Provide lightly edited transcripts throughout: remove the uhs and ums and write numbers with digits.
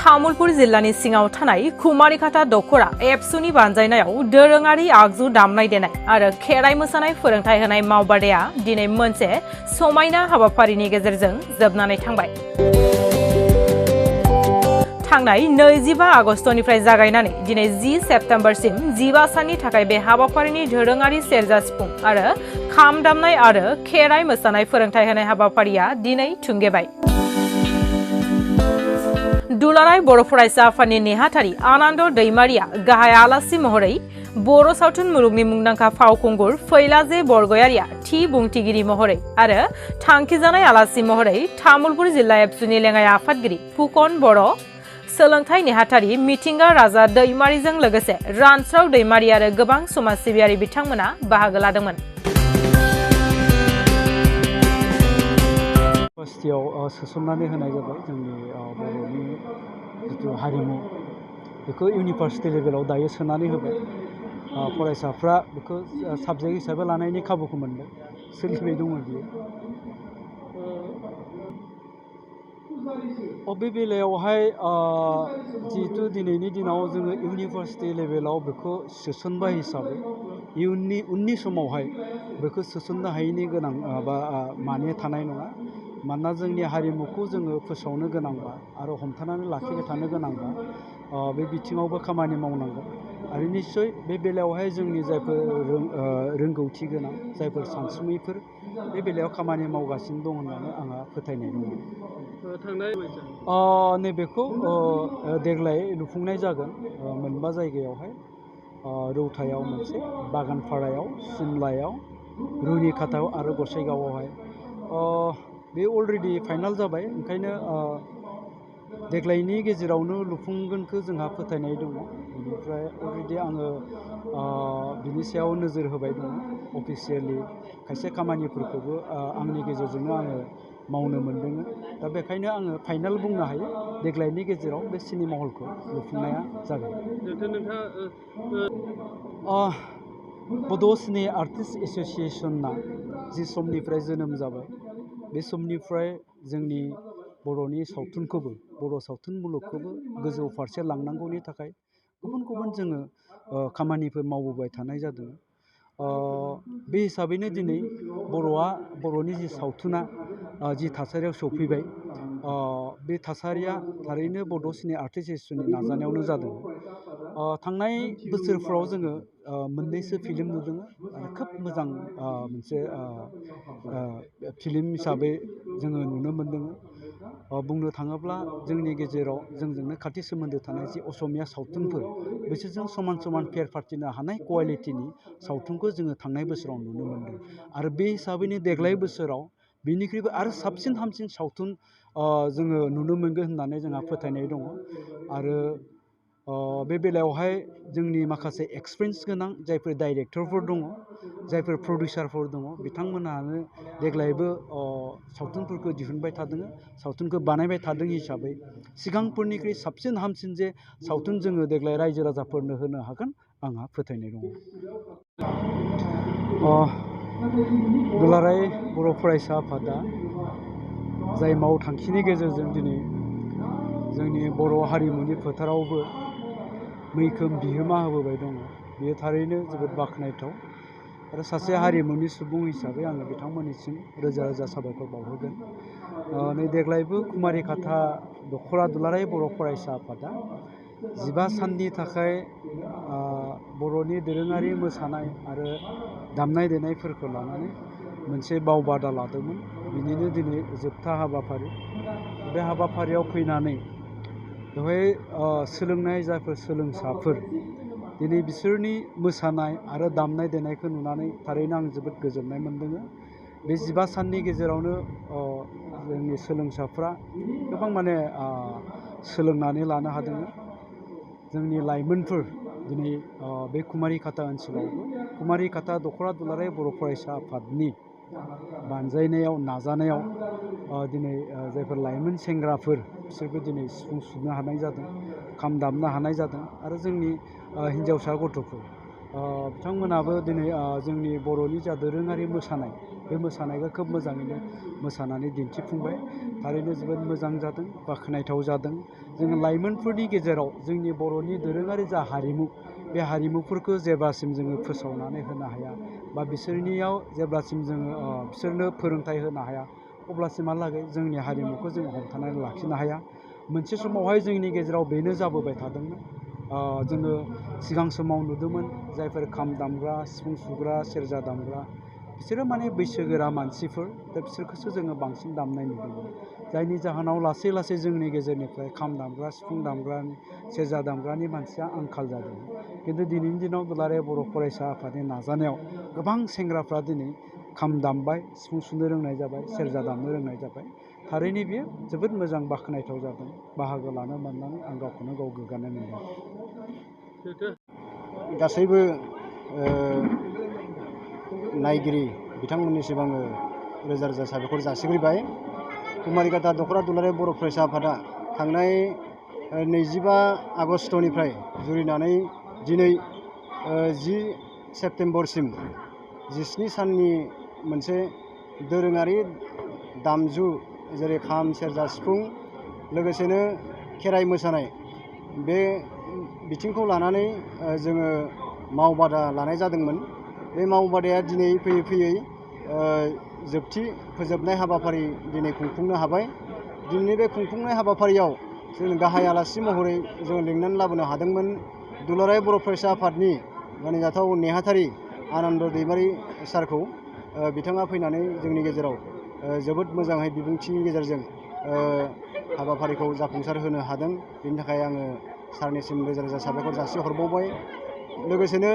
तामुलपुर जिल्लानि सिङाव थानाय खुमारिघाटा दख'रा एबसुनि बानजायनायाव दोरोङारि आगजु दामनाय देनाय आरो खेराइ मोसानाय फोरोंथाय होनाय मावबादाया दिनै मोनसे समायना हाबाफारिनि गेजेरजों जोबनानै थांबाय। थांनाय 25 आगस्तनिफ्राय जागायनानै दिनै 10 सेप्तेम्बरसिम 15 साननि थाखाय बे हाबाफारिनि दोरोङारि सेरजा सिफुं आरो खाम दामनाय आरो खेराइ मोसानाय फोरोंथाय होनाय हाबाफारिया दिनै थुंगेबाय। दुलाराय बर' फरायसा आफादनि नेहाथारि आनन्द दैमारिया गाहाय आलासि महरै, बर' सावथुन मुलुगनि मुंदांखा फावखुंगुर फैलाजे बरगयारिया थि बुंथिगिरि महरै आरो थांखिजानाय आलासि महरै तामुलपुर जिल्ला एबसुनि लेङाइ आफादगिरि फुकन बर', सोलोंथाइ नेहाथारि मिथिंगा राजा दैमारिजों लोगोसे रानस्राव दैमारि आरो गोबां समाज सिबियारि बिथांमोना बाहागो लादोंमोन। सोसननानै होनाय जाबाय जोंनि बर'नि जिथु हारिमु बेखौ इउनिभार्सिटि लेभेलाव दायो सोनानै होबाय। फरायसाफ्रा बेखौ साबजेक्ट हिसाबै लानायनि खाबुखौ मोनबाय। सोलिबाय दङ बियो। बे बेलायावहाय जिहेतु दिनैनि दिनाव जोङो इउनिभार्सिटि लेभेलाव बेखौ सोसनबाय हिसाबै उननि समावहाय बेखौ सोसननो हायैनि गोनां बा माने थानाय नङा। मानोना जोंनि हारिमुखौ जोङो फोसावनो गोनांबा आरो हमथानानै लाखिबाय थानो गोनांबा बे बिथिङावबो खामानि मावनांगोन। आरो निस्सय बे बेलायावहाय जोंनि जायफोर रोंगौथि गोनां जायफोर सानसुमैफोर बे बेलायाव खामानि मावगासिनो दं होननानै आंहा फोथायनाय दङ। नैबेखौ देग्लाय लुफुंनाय जागोन मोनबा जायगायावहाय, रौतायाव मोनसे, बागानपारायाव, सिमलायाव, रुनिकाटायाव आरो गसाइगावआवहाय। बे अलरेडि फाइनाल जाबाय। ओंखायनो देग्लायनि गेजेरावनो लुफुंगोनखौ जोंहा फोथायनाय दङ। बेनिफ्राय अलरेडि आङो बिनि सायाव नोजोर होबाय दङ। अफिसियेलि खायसे खामानिफोरखौबो आंनि गेजेरजोंनो आङो मावनो मोनदों। दा बेखायनो आङो फाइनाल बुंनो हायो देग्लायनि गेजेराव बे सिनेमा हलखौ लुफुंनाया जागोन। बड' सिने आर्टिस्ट एस'सिएशना जि समनिफ्राय जोनोम जाबाय, बे समनिफ्राय जोंनि बर'नि सावथुनखौबो, बर' सावथुन मुलुगखौबो गोजौ फारसे लांनांगौनि थाखाय गुबुन गुबुन जोङो खामानिफोर मावबोबाय थानाय जादों। बे हिसाबैनो दिनै बर'नि जि सावथुना जि थासारियाव सौफैबाय, बे थासारिया थारैनो बड' सिने आर्टिस्ट एस'सिएशननि नाजानायावनो जादों। थांनाय बोसोरफ्राव जोङो मोननैसो फिल्म नुदों आरो खोब मोजां मोनसे फिल्म हिसाबै जोङो नुनो मोनदों। बुंनो थाङोब्ला जोंनि गेजेराव जोंजोंनो खाथि सोमोन्दो थानाय जि असमिया सावथुनफोर, बिसोरजों समान समान फेर फाथिनो हानाय कुवालिटिनि सावथुनखौ जोङो थांनाय बोसोराव नुनो मोनदों। आरो बे हिसाबैनो देग्लाय बोसोराव बिनिख्रुइबो आरो साबसिन हामसिन सावथुन जोङो नुनो मोनगोन होननानै जोंहा फोथायनाय दङ। आरो बे बेलायावहाय जोंनि माखासे एक्सपिरियेन्स गोनां जायफोर डाइरेक्टरफोर दङ, जायफोर प्रडिउसारफोर दङ, बिथांमोनहानो देग्लायबो सावथुनफोरखौ दिहुनबाय थादों, सावथुनखौ बानायबाय थादों हिसाबै सिगांफोरनिख्रुइ साबसिन हामसिन जे सावथुन जोङो देग्लाय रायजो राजाफोरनो होनो हागोन आंहा फोथायनाय दङ। दुलाराय बर' फरायसा आफादा जाय मावथांखिनि गेजेरजों दिनै जोंनि बर' हारिमुनि फोथारावबो मैखोम बिहोमा होबोबाय दङ, बेयो थारैनो जोबोद बाख्नायथाव। आरो सासे हारिमुनि सुबुं हिसाबै आङो बिथांमोननिसिम रोजा रोजा साबायखर बावहरगोन। नै देग्लायबो खुमारिघाटा दख'रा दुलाराय बर' फरायसा आफादा 15 साननि थाखाय बर'नि दोरोङारि मोसानाय आरो दामनाय देनायफोरखौ लानानै मोनसे मावबादा लादोंमोन। बिनिनो दिनै जोबथा हाबाफारि। बे हाबाफारियाव फैनानै बेवहाय सोलोंनाय जायफोर सोलोंसाफोर, दिनै बिसोरनि मोसानाय आरो दामनाय देनायखौ नुनानै थारैनो आं जोबोद गोजोननाय मोनदों। बे 15 साननि गेजेरावनो जोंनि सोलोंसाफ्रा गोबां सोलोंनानै लानो हादों। जोंनि लाइमोनफोर दिनै बे खुमारिघाटा ओनसोलावबो खुमारिघाटा दख'रा दुलाराय बर' फरायसा आफादनि बानजायनायाव, नाजानायाव दिनै जायफोर लाइमोन सेंग्राफोर, बिसोरबो दिनै सिफुं सुनो हानाय जादों, खाम दामनो हानाय जादों। आरो जोंनि हिन्जावसा गथ'फोर बिथांमोनाबो दिनै जोंनि बर'नि जा दोरोङारि मोसानाय बे मोसानायखौ खोब मोजाङैनो मोसानानै दिन्थिफुंबाय। थारैनो जोबोद मोजां जादों, बाख्नायथाव जादों। जोङो लाइमोनफोरनि गेजेराव जोंनि बर'नि दोरोङारि जा हारिमु बे हारिमुफोरखौ जेब्लासिम जोङो फोसावनानै होनो हाया बा बिसोरनियाव जेब्लासिम जोङो बिसोरनो फोरोंथाइ होनो हाया अब्लासिमहालागै जोंनि हारिमुखौ जोङो हमथानानै लाखिनो हाया। मोनसे समावहाय जोंनि गेजेराव बेनो जाबोबाय थादोंमोन। जोङो सिगां समाव नुदोंमोन जायफोर खाम दामग्रा, सिफुं सुग्रा, सेरजा दामग्रा बिसोरो माने बैसोगोरा मानसिफोर, दा बिसोरखौसो जोङो बांसिन दामनाय नुदोंमोन। जायनि जाहोनाव लासै लासै जोंनि गेजेरनिफ्राय खाम दामग्रा, सिफुं दामग्रा, सेरजा दामग्रानि मानसिया आंखाल जादों। खिन्थु दिनैनि दिनाव दुलाराय बर' फरायसा आफादनि नाजानायाव गोबां सेंग्राफ्रा दिनै खाम दामबाय, सिफुं सुनो रोंनाय जाबाय, सेरजा दामनो रोंनाय जाबाय। थारैनो बेयो जोबोद मोजां बाख्नायथाव जादों। बाहागो लानो मोननानै आं गावखौनो गाव गोग्गानाय मोनदों। गासैबो नायगिरि बिथांमोननिसिम आङो रोजा रोजा साबायखर जासिग्रोबाय। कुमारिघाटा दख'रा दुलाराय बर' फरायसा आफादा थांनाय 25 आगस्टनिफ्राय जुरिनानै दिनै 10 सेप्तेम्बरसिम 17 साननि मोनसे दोरोङारि दामजु जेरै खाम, सेरजा, सिफुं लोगोसेनो खेराइ मोसानाय बे बिथिंखौ लानानै जोङो मावबादा लानाय जादोंमोन। बे मावबादाया दिनै फैयै फैयै फोजोबनाय हाबाफारि दिनै खुंफुंनो हाबाय। दिनैनि बे खुंफुंनाय हाबाफारियाव जों गाहाय आलासि महरै जों लिंनानै लाबोनो हादोंमोन दुलाराय बर' फरायसा आफादनि मानिजाथाव नेहाथारि आनन्द दैमारि सारखौ। बिथाङा फैनानै जोंनि गेजेराव जोबोद मोजाङै बिबुंथिनि गेजेरजों हाबाफारिखौ जाफुंसार होनो हादों। बेनि थाखाय आङो सारनिसिम रोजा रोजा साबायखर जासिहरबावबाय। लोगोसेनो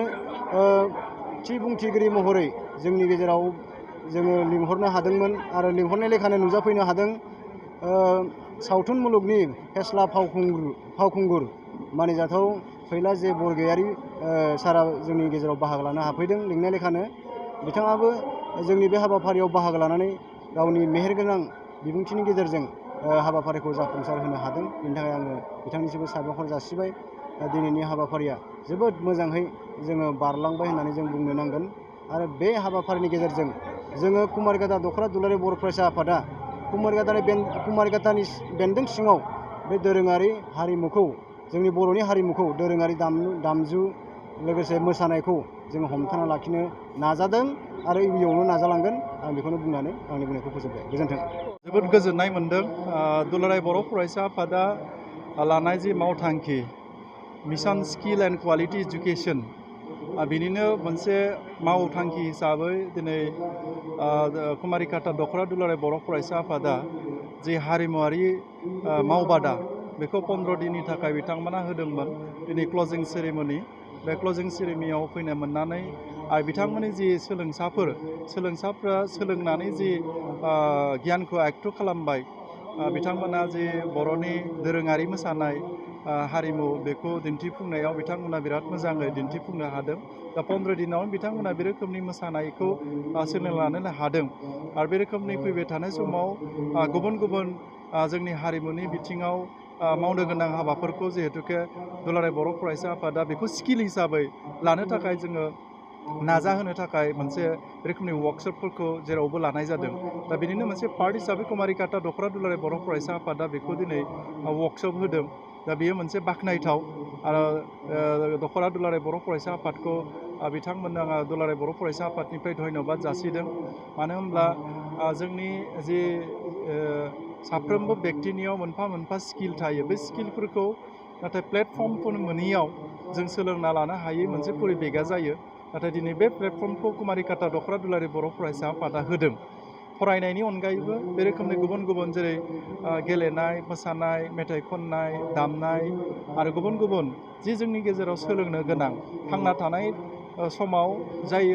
थि बुंथिगिरि महरै जोंनि गेजेराव जोङो लिंहरनो हादोंमोन आरो लिंहरनाय लेखानो नुजाफैनो हादों सावथुन मुलुगनि फेस्ला फावखुंगुर मानिजाथाव फैला जे बरगयारि सारा जोंनि गेजेराव बाहागो लानो हाफैदों लिंनाय लेखानो। बिथाङाबो जोंनि बे हाबाफारियाव बाहागो लानानै गावनि मेहेरगोनां बिबुंथिनि गेजेरजों हाबाफारिखौ जाफुंसार होनो हादों। बेनि थाखाय आङो बिथांनिसिमबो साबायखर जासिबाय। दिनैनि हाबाफारिया जोबोद मोजाङै जोङो बारलांबाय होननानै जों बुंनो नांगोन। आरो बे हाबाफारिनि गेजेरजों जोङो कुमारिघाटा दख'रा दुलाराय बर' फरायसा आफादा कुमारिघाटानि बेन्दों सिङाव बे दोरोङारि हारिमुखौ, जोंनि बर'नि हारिमुखौ, दोरोङारि दामजु लोगोसे मोसानायखौ जोङो हमथाना लाखिनो नाजादों आरो इयुनावनो नाजालांगोन। आं बेखौनो बुंनानै आंनि बुंनायखौ फोजोबबाय। गोजोन्थों। जोबोद गोजोननाय मोन्दों। दुलाराय बर' फरायसा आफादा लानाय जि मावथांखि mission skill and quality education, बिनिनो मोनसे मावथांखि हिसाबै दिनै कुमारिघाटा दख'रा दुलाराय बर' फरायसा आफादा जि हारिमुवारि मावबादा बेखौ 15 दिननि थाखाय बिथांमोना होदोंमोन। दिनै क्लजिं सेरेमनि, बे क्लजिं सेरेमनियाव फैनो मोननानै बिथांमोननि जि सोलोंसाफ्रा सोलोंनानै जि गियानखौ आयत्त खालामबाय, बिथांमोना जि बर'नि दोरोङारि मोसानाय हारिमु बेखौ दिन्थिफुंनायाव बिथांमोना बिराद मोजाङै दिन्थिफुंनो हादों। दा 15 दिनावनो बिथांमोना बे रोखोमनि मोसानायखौ सोलोंलानो हादों। आरो बे रोखोमनि फैबाय थानाय समाव गुबुन गुबुन जोंनि हारिमुनि बिथिङाव मावनो गोनां हाबाफोरखौ जिहेतुके दुलाराय बर' फरायसा आफादा बेखौ स्किल हिसाबै लानो थाखाय जोङो नाजाहोनो थाखाय मोनसे रोखोमनि वार्कशपफोरखौ जेरावबो लानाय जादों। दा बिनिनो मोनसे पार्ट हिसाबै कुमारिघाटा दख'रा दुलाराय बर' फरायसा आफादा बेखौ दिनै वार्कशप होदों। दा बेयो मोनसे बाख्नायथाव। आरो दख'रा दुलाराय बर' फरायसा आफादखौ बिथांमोननो आङो दुलाराय बर' फरायसा आफादनिफ्राय धन्यबाद जासिदों। मानो होनब्ला जोंनि जि साफ्रोमबो बेक्तिनियाव मोनफा मोनफा स्किल थायो। बे स्किलफोरखौ नाथाय प्लेटफर्मफोर मोनैयाव जों सोलोंना लानो हायै मोनसे परिबेगा जायो। नाथाय दिनै बे प्लेटफर्मखौ कुमारिघाटा दख'रा दुलाराय बर' फरायसा आफादा होदों। फरायनायनि अनगायैबो बे रोखोमनि गुबुन गुबुन जेरै गेलेनाय, मोसानाय, मेथाइ खननाय, दामनाय आरो गुबुन गुबुन जि जोंनि गेजेराव सोलोंनो गोनां, थांना थानाय समाव जाय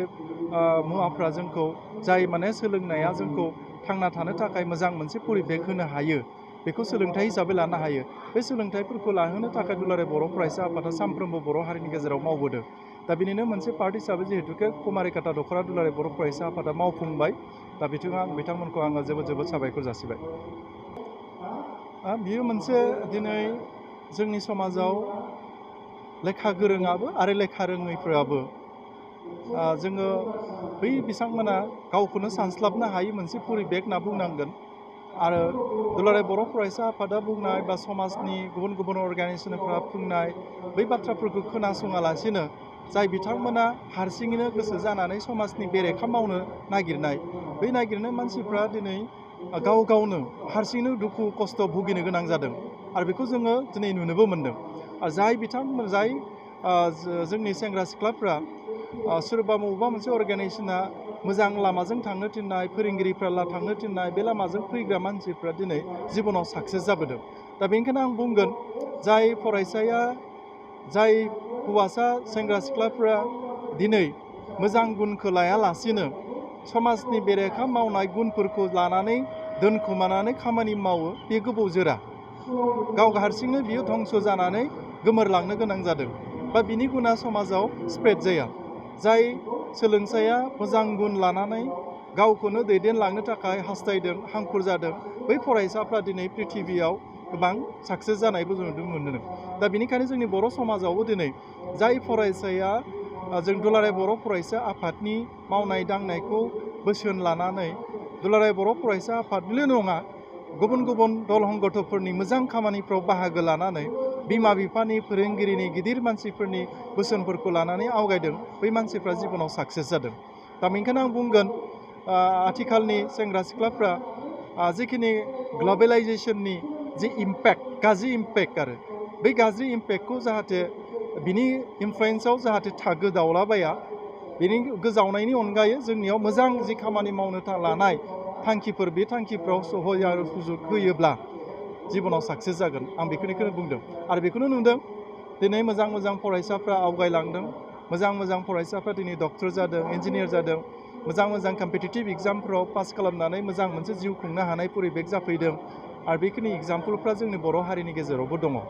मुवाफ्रा जोंखौ, जाय माने सोलोंनाया जोंखौ थांना थानो थाखाय मोजां मोनसे परिबेक होनो हायो, बेखौ सोलोंथाइ हिसाबै लानो हायो। बे सोलोंथाइफोरखौ लाहोनो थाखाय दुलाराय बर' फरायसा आफादा सानफ्रोमबो बर' हारिनि गेजेराव मावबोदों। दा बिनिनो मोनसे पार्ट हिसाबै जिहेतुके कुमारिघाटा दख'रा दुलाराय बर' फरायसा आफादा मावफुंबाय। दा बिथांमोनखौ आङो जोबोद जोबोद साबायखर जासिबाय। बियो मोनसे दिनै जोंनि समाजाव लेखा गोरोङाबो आरो लेखा रोङैफोराबो जोङो बै बिथांमोना गावखौनो सानस्लाबनो हायि मोनसे परिबेक होनना बुंनांगोन आरो दुलाराय बर' फरायसा आफादा बुंनाय बा समाजनि गुबुन गुबुन अर्गानाइजेसनफ्रा बुंनाय बै बाथ्राफोरखौ खोनासङालासिनो जाय बिथांमोना हारसिङैनो गोसो जानानै समाजनि बेरेखा मावनो नागिरनाय बै नागिरनाय मानसिफ्रा दिनै गाव गावनो हारसिङैनो दुखु खस्थ' भुगिनो गोनां जादों आरो बेखौ जोङो दिनै नुनोबो मोन्दों आरो जाय जोंनि सेंग्रा सिख्लाफ्रा सोरबा बबेबा मोनसे अर्गानाइजेसना मोजां लामाजों थांनो थिननाय फोरोंगिरिफ्रा थांनो थिननाय बे लामाजों फैग्रा मानसिफ्रा दिनै जिबनाव साक्सेस जाबोदों दा बेनिखायनो आं बुंगोन जाय फरायसाया जाय हौवासा सेंग्रा सिख्लाफ्रा दिनै मोजां गुनखौ लायालासिनो समाजनि बेरेखा मावनाय गुनफोरखौ लानानै दोनखोमानानै खामानि मावो बे गोबाव जोरा गाव हारसिंनो बियो धंस जानानै गोमोरलांनो गोनां जादों बा बिनि गुना समाजाव स्प्रेड जाया जाय सोलोंसाया मोजां गुन लानानै गावखौनो दैदेनलांनो थाखाय हास्थायदों हांखुर जादों बै फरायसाफ्रा दिनै प्रिथिबियाव गोबां साक्सेस जानायबो जों नुनो मोनदों दा बेनिखायनो जोंनि बर' समाजावबो दिनै जाय फरायसाया जों दुलाराय बर' फरायसा आफादनि मावनाय दांनायखौ बोसोन लानानै दुलाराय बर' फरायसा आफादनिल' नङा गुबुन गुबुन दल हंगथ'फोरनि मोजां खामानिफ्राव बाहागो लानानै बिमा बिफानि फोरोंगिरिनि गिदिर मानसिफोरनि बोसोनफोरखौ लानानै आवगायदों बै मानसिफ्रा जिबनाव साक्सेस जादों दा बेनिखायनो आं बुंगोन आथिखालनि सेंग्रा सिख्लाफ्रा जिखिनि ग्लबेलाइजेसननि जि इम्पेक्ट गाज्रि इम्पेक्ट आरो बै गाज्रि इम्पेक्टखौ जाहाथे बिनि इनफ्लुयेन्सआव जाहाथे गोजावलाबाया बेनि गोजावनायनि अनगायै जोंनियाव मोजां जि खामानि मावनो लानाय थांखिफोर बे थांखिफ्राव सहज आरो सुजुग होयोब्ला जिबनाव साक्सेस जागोन आं बेखौनो बुंदों आरो बेखौनो नुदों दिनै मोजां मोजां फरायसाफ्रा आवगायलांदों मोजां फरायसाफ्रा दिनै डक्टर जादों इन्जिनियार जादों मोजां कम्पिटिटिभ एग्जामफ्राव पास खालामनानै मोजां मोनसे जिउ खुंनो हानाय परिबेक जाफैदों आरो बेखिनि एग्जाम्पलफ्रा जोंनि बर' हारिनि गेजेरावबो दङ